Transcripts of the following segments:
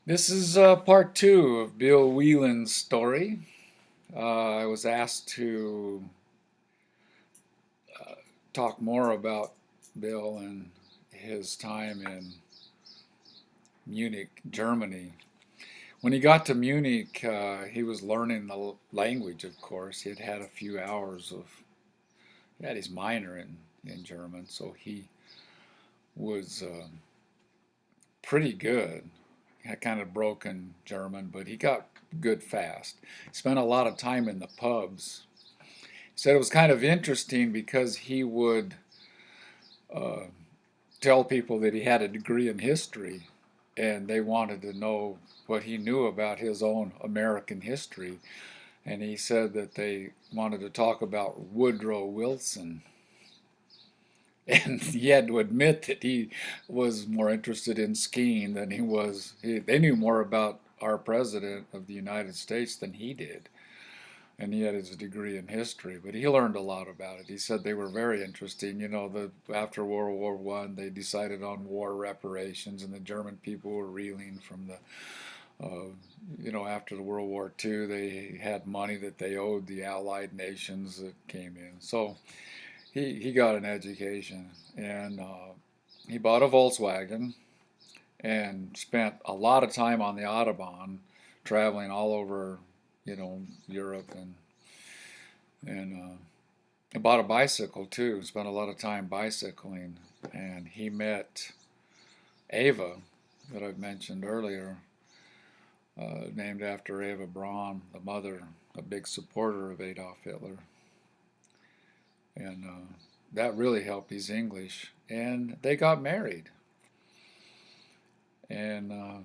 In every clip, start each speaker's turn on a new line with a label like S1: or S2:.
S1: This is part two of Bill Whelan's story. I was asked to talk more about Bill and his time in Munich, Germany. When he got to Munich, he was learning the language, of course. He had had a few hours he had his minor in German, so he was pretty good. He had kind of broken German, but he got good fast. He spent a lot of time in the pubs. He said it was kind of interesting because he would uh, tell people that he had a degree in history, and they wanted to know what he knew about his own American history. And he said that they wanted to talk about Woodrow Wilson. And he had to admit that he was more interested in skiing than he was. They knew more about our president of the United States than he did. And he had his degree in history, but he learned a lot about it. He said they were very interesting. After World War One, they decided on war reparations, and the German people were reeling from after the World War Two, they had money that they owed the Allied nations that came in. So he got an education, and he bought a Volkswagen and spent a lot of time on the Autobahn, traveling all over, Europe and I bought a bicycle too. Spent a lot of time bicycling, and he met Ava, that I've mentioned earlier, named after Eva Braun, the mother, a big supporter of Adolf Hitler, and that really helped his English. And they got married, and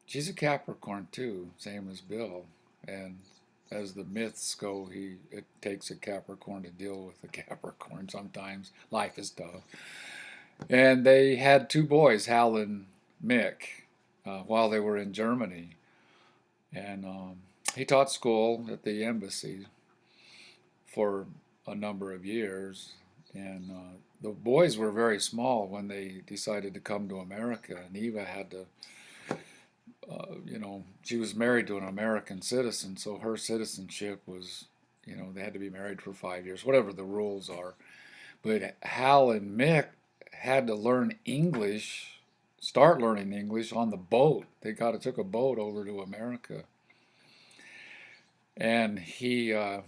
S1: she's a Capricorn too, same as Bill, and as the myths go, it takes a Capricorn to deal with a Capricorn. Sometimes life is tough. And they had two boys, Hal and Mick, while they were in Germany. And he taught school at the embassy for a number of years. And the boys were very small when they decided to come to America. And Eva had to, she was married to an American citizen, so her citizenship was, they had to be married for 5 years, whatever the rules are. But Hal and Mick had to learn English, start learning English on the boat. They took a boat over to America, and he, of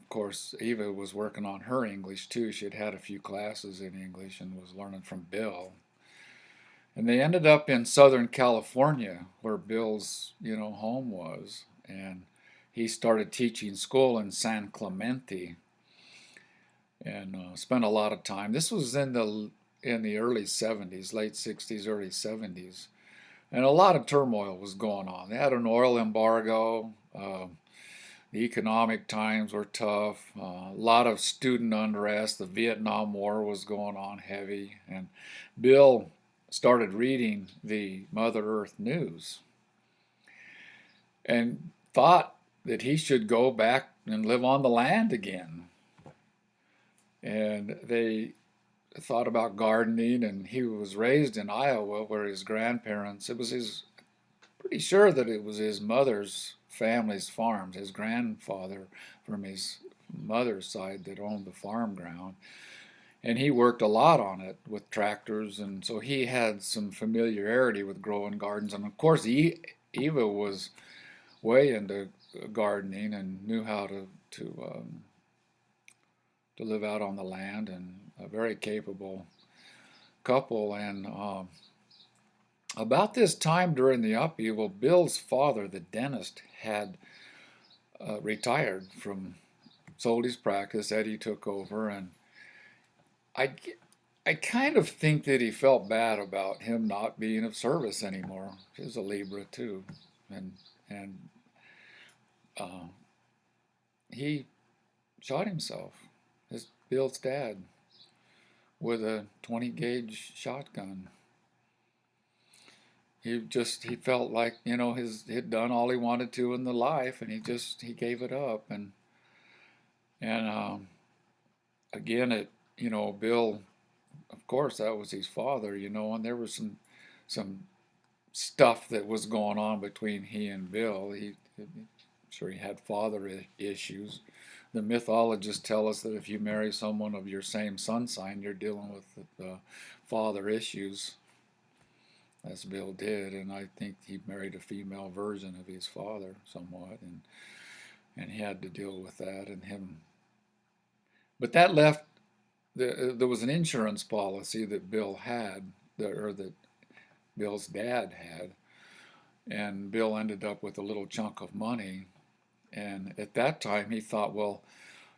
S1: course, Eva was working on her English too. She had had a few classes in English and was learning from Bill. And they ended up in Southern California, where Bill's, home was, and he started teaching school in San Clemente, and spent a lot of time. This was in the early 70s, late 60s, early 70s, and a lot of turmoil was going on. They had an oil embargo. The economic times were tough. A lot of student unrest. The Vietnam War was going on heavy, and Bill started reading the Mother Earth news and thought that he should go back and live on the land again. And they thought about gardening, and he was raised in Iowa where his grandparents, pretty sure that it was his mother's family's farms, his grandfather from his mother's side that owned the farm ground. And he worked a lot on it with tractors, and so he had some familiarity with growing gardens. And of course, Eva was way into gardening and knew how to live out on the land, and a very capable couple. And about this time during the upheaval, Bill's father, the dentist, had retired sold his practice. Eddie took over, and I, I kind of think that he felt bad about him not being of service anymore. He was a Libra too, and uh, he shot himself. Bill's dad, with a 20 gauge shotgun. He felt like, he'd done all he wanted to in the life, and he gave it up. And again, Bill, of course, that was his father, and there was some some stuff that was going on between he and Bill. I'm sure he had father issues. The mythologists tell us that if you marry someone of your same sun sign, you're dealing with the father issues, as Bill did, and I think he married a female version of his father somewhat, and he had to deal with that and him. But that left there was an insurance policy that Bill had, or that Bill's dad had, and Bill ended up with a little chunk of money. And at that time, he thought, well,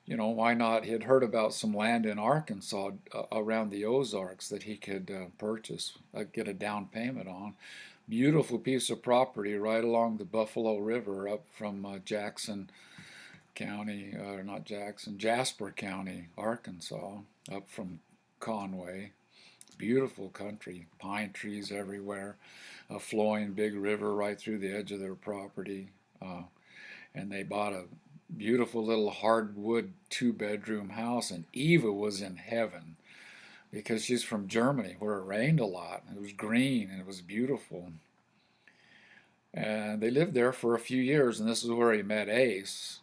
S1: why not? He had heard about some land in Arkansas around the Ozarks that he could purchase, get a down payment on. Beautiful piece of property right along the Buffalo River up from Jackson County, or not Jackson, Jasper County, Arkansas, up from Conway. Beautiful country, pine trees everywhere, a flowing big river right through the edge of their property. And they bought a beautiful little hardwood 2-bedroom house, and Eva was in heaven because she's from Germany where it rained a lot. It was green and it was beautiful. And they lived there for a few years, and this is where he met Ace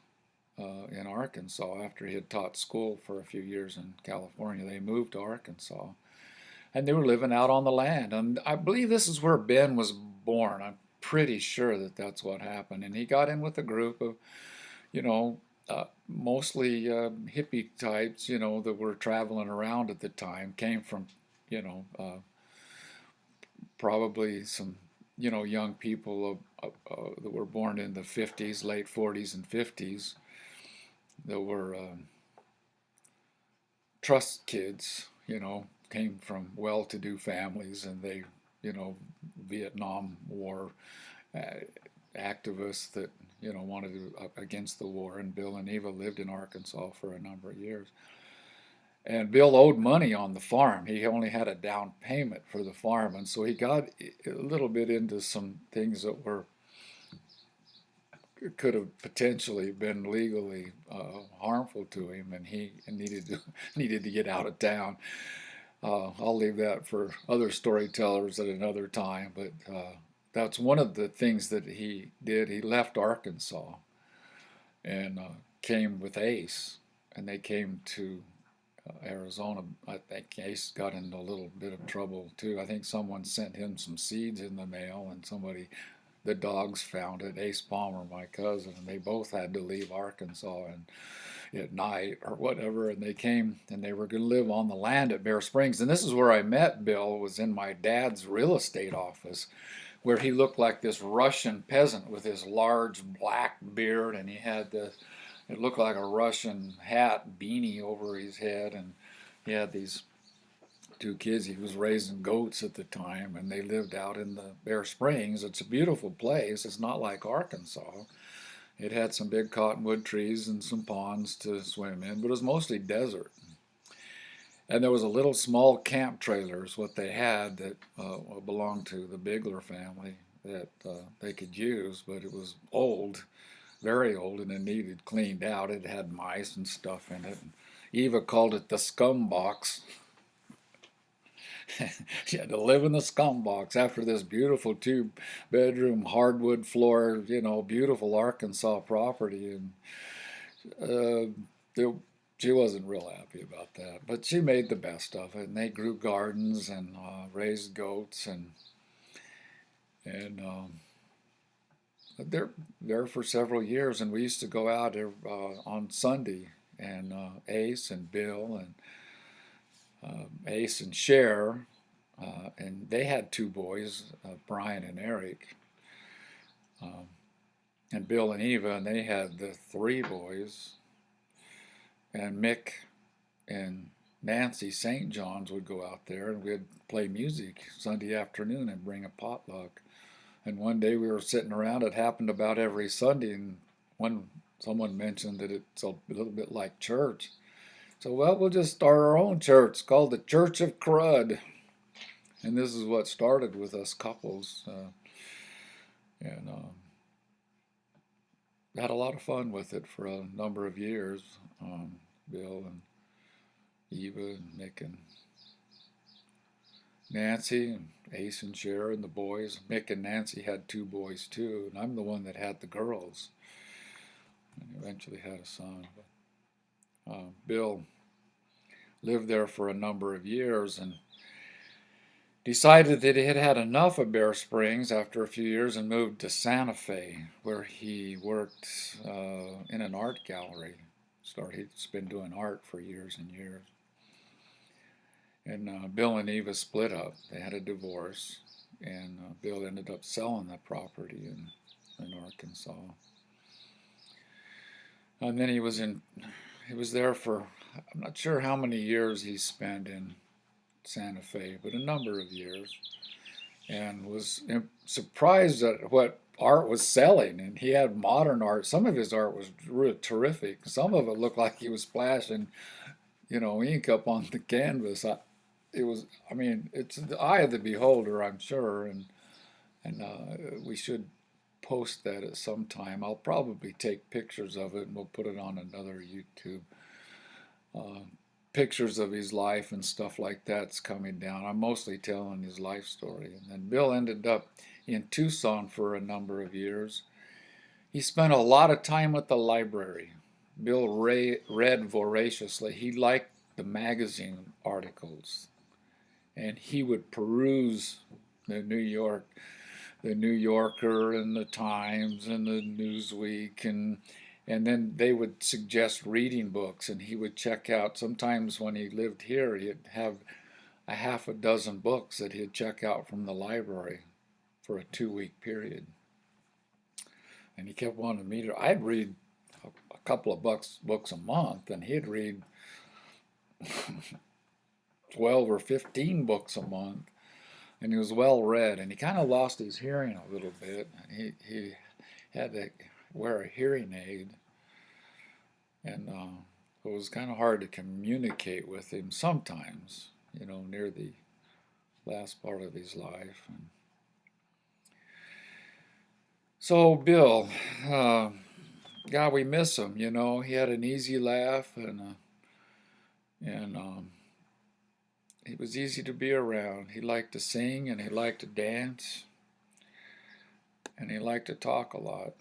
S1: in Arkansas after he had taught school for a few years in California. They moved to Arkansas, and they were living out on the land. And I believe this is where Ben was born. I'm pretty sure that that's what happened. And he got in with a group of, mostly hippie types, that were traveling around at the time, came from, you know, uh, probably some, young people that were born in the 50s, late 40s and 50s, that were trust kids, came from well-to-do families, and they, Vietnam War uh, activists that, wanted to against the war. And Bill and Eva lived in Arkansas for a number of years. And Bill owed money on the farm. He only had a down payment for the farm, and so he got a little bit into some things that could have potentially been legally harmful to him, and he needed to get out of town. I'll leave that for other storytellers at another time, but that's one of the things that he did. He left Arkansas and came with Ace, and they came to Arizona. I think Ace got into a little bit of trouble too. I think someone sent him some seeds in the mail, and the dogs found it. Ace Palmer, my cousin, and they both had to leave Arkansas and at night or whatever, and they came and they were going to live on the land at Bear Springs. And this is where I met Bill, was in my dad's real estate office, where he looked like this Russian peasant with his large black beard, and he had it looked like a Russian hat beanie over his head, and he had these two kids. He was raising goats at the time, and they lived out in the Bear Springs. It's a beautiful place. It's not like Arkansas. It had some big cottonwood trees and some ponds to swim in, but it was mostly desert. And there was a little small camp trailer is what they had that belonged to the Bigler family that they could use, but it was old, very old, and it needed cleaned out. It had mice and stuff in it. And Eva called it the scum box. She had to live in the scum box after this beautiful 2-bedroom hardwood floor, beautiful Arkansas property. And she wasn't real happy about that, but she made the best of it. And they grew gardens and raised goats, and they're there for several years. And we used to go out on Sunday, and Ace and Bill and Ace and Cher, and they had 2 boys, Brian and Eric, um, and Bill and Eva, and they had the 3 boys, and Mick and Nancy St. John's would go out there, and we'd play music Sunday afternoon and bring a potluck. And one day we were sitting around. It happened about every Sunday, and someone mentioned that it's a little bit like church. So, well, we'll just start our own church. It's called the Church of Crud. And this is what started with us couples. And had a lot of fun with it for a number of years. Bill and Eva and Nick and Nancy. And Ace and Sharon, the boys. Mick and Nancy had two boys too, and I'm the one that had the girls, and eventually had a son. But, Bill lived there for a number of years and decided that he had had enough of Bear Springs after a few years and moved to Santa Fe, where he worked in an art gallery. He's been doing art for years and years. And Bill and Eva split up. They had a divorce, and Bill ended up selling the property in Arkansas. And then he was there for, I'm not sure how many years he spent in Santa Fe, but a number of years, and was surprised at what art was selling. And he had modern art. Some of his art was really terrific. Some of it looked like he was splashing, ink up on the canvas. I mean, it's the eye of the beholder, I'm sure, and we should post that at some time. I'll probably take pictures of it and we'll put it on another YouTube. Uh, Pictures of his life and stuff like that's coming down. I'm mostly telling his life story. And then Bill ended up in Tucson for a number of years. He spent a lot of time at the library. Bill read voraciously. He liked the magazine articles, and he would peruse the the New Yorker and the Times and the Newsweek, and then they would suggest reading books, and he would check out. Sometimes when he lived here, he'd have a half a dozen books that he'd check out from the library for a 2 week period. And he kept wanting me to. I'd read a couple of books a month, and he'd read 12 or 15 books a month. And he was well read, and he kind of lost his hearing a little bit. He had to wear a hearing aid, and it was kind of hard to communicate with him sometimes, near the last part of his life. And so Bill, God, we miss him. He had an easy laugh, and he was easy to be around. He liked to sing, and he liked to dance, and he liked to talk a lot.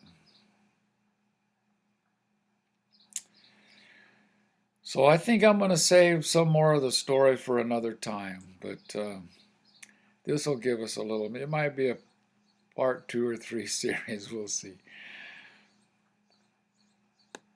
S1: So I think I'm going to save some more of the story for another time, but this will give us a little. It might be a part 2 or 3 series. We'll see.